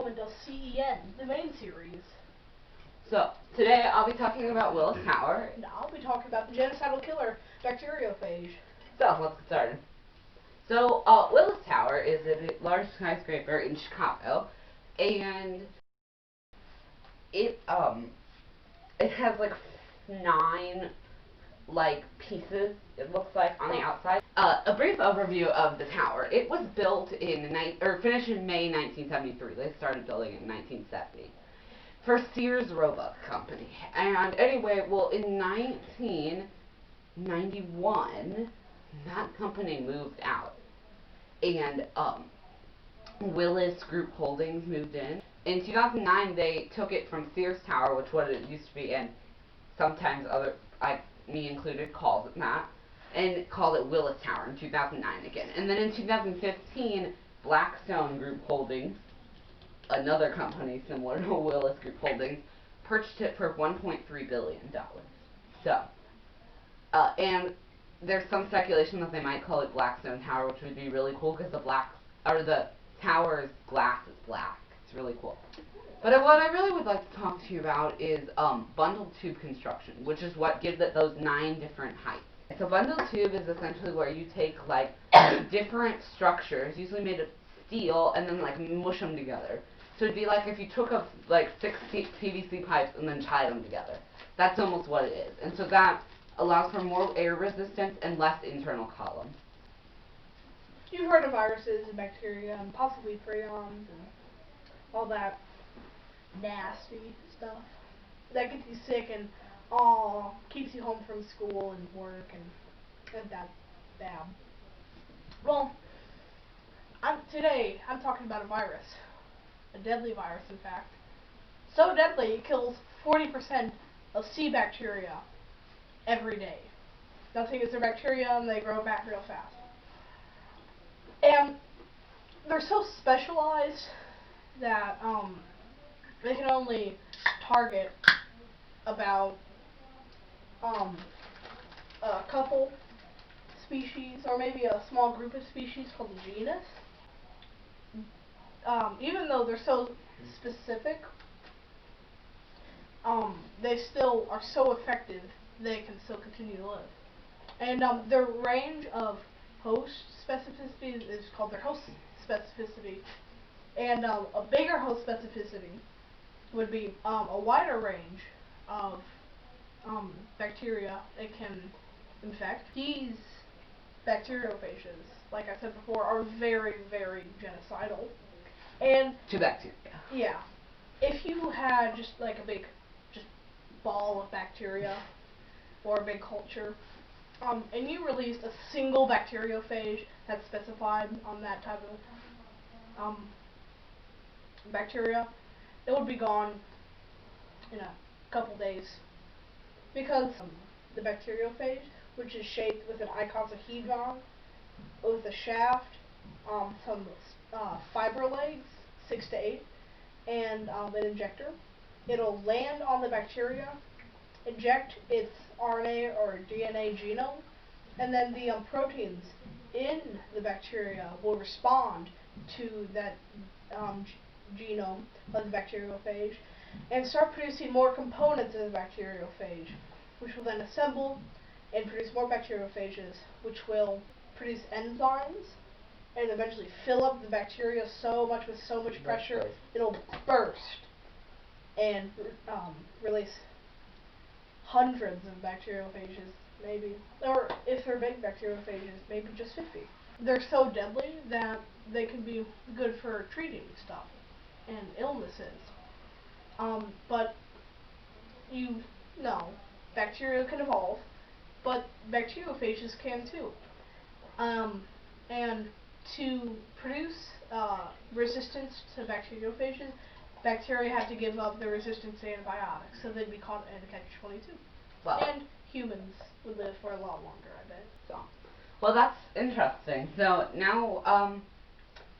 Installment of CEN, the main series. So, today I'll be talking about Willis Tower. And I'll be talking about the genocidal killer, bacteriophage. So, let's get started. So, Willis Tower is a large skyscraper in Chicago, and it has like 9 pieces, it looks like, on the outside. A brief overview of the tower. It was built finished in May 1973. They started building it in 1970 for Sears-Roebuck Company. And anyway, well, in 1991, that company moved out, and Willis Group Holdings moved in. In 2009, they took it from Sears Tower, which was what it used to be, and sometimes me included, calls it that, and called it Willis Tower in 2009 again. And then in 2015, Blackstone Group Holdings, another company similar to Willis Group Holdings, purchased it for $1.3 billion. So, and there's some speculation that they might call it Blackstone Tower, which would be really cool because the tower's glass is black. It's really cool. But what I really would like to talk to you about is bundled tube construction, which is what gives it those 9 different heights. So bundled tube is essentially where you take different structures, usually made of steel, and then mush them together. So it'd be like if you took up 6 PVC pipes and then tied them together. That's almost what it is. And so that allows for more air resistance and less internal columns. You've heard of viruses and bacteria and possibly prions and all that nasty stuff that gets you sick and keeps you home from school and work and that's bad. Well, today I'm talking about a virus, a deadly virus in fact. So deadly it kills 40% of sea bacteria every day. Nothing is a bacteria and they grow back real fast. And they're so specialized that they can only target about a couple species, or maybe a small group of species called a genus. Even though they're so specific, they still are so effective they can still continue to live. And their range of host specificity is called their host specificity. And a bigger host specificity would be a wider range of bacteria it can infect. These bacteriophages, like I said before, are very, very genocidal. And to bacteria. Yeah. If you had just a big ball of bacteria or a big culture, and you released a single bacteriophage that's specified on that type of bacteria, it would be gone in a couple days, because the bacteriophage, which is shaped with an icosahedron with a shaft, some fiber legs, 6 to 8, and an injector, it'll land on the bacteria, inject its RNA or DNA genome, and then the proteins in the bacteria will respond to that genome of the bacteriophage and start producing more components of the bacteriophage, which will then assemble and produce more bacteriophages, which will produce enzymes and eventually fill up the bacteria with so much pressure it'll burst and release hundreds of bacteriophages, maybe, or if they're big bacteriophages, maybe just 50. They're so deadly that they can be good for treating stuff and illnesses. But bacteria can evolve, but bacteriophages can too. And to produce resistance to bacteriophages, bacteria have to give up their resistance to antibiotics, so they'd be caught in a catch-22. Wow. And humans would live for a lot longer, I bet. So, well, that's interesting. So now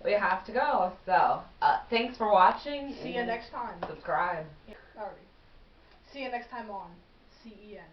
we have to go. So thanks for watching. See you next time. Subscribe. Yeah, alrighty. See you next time on CEN.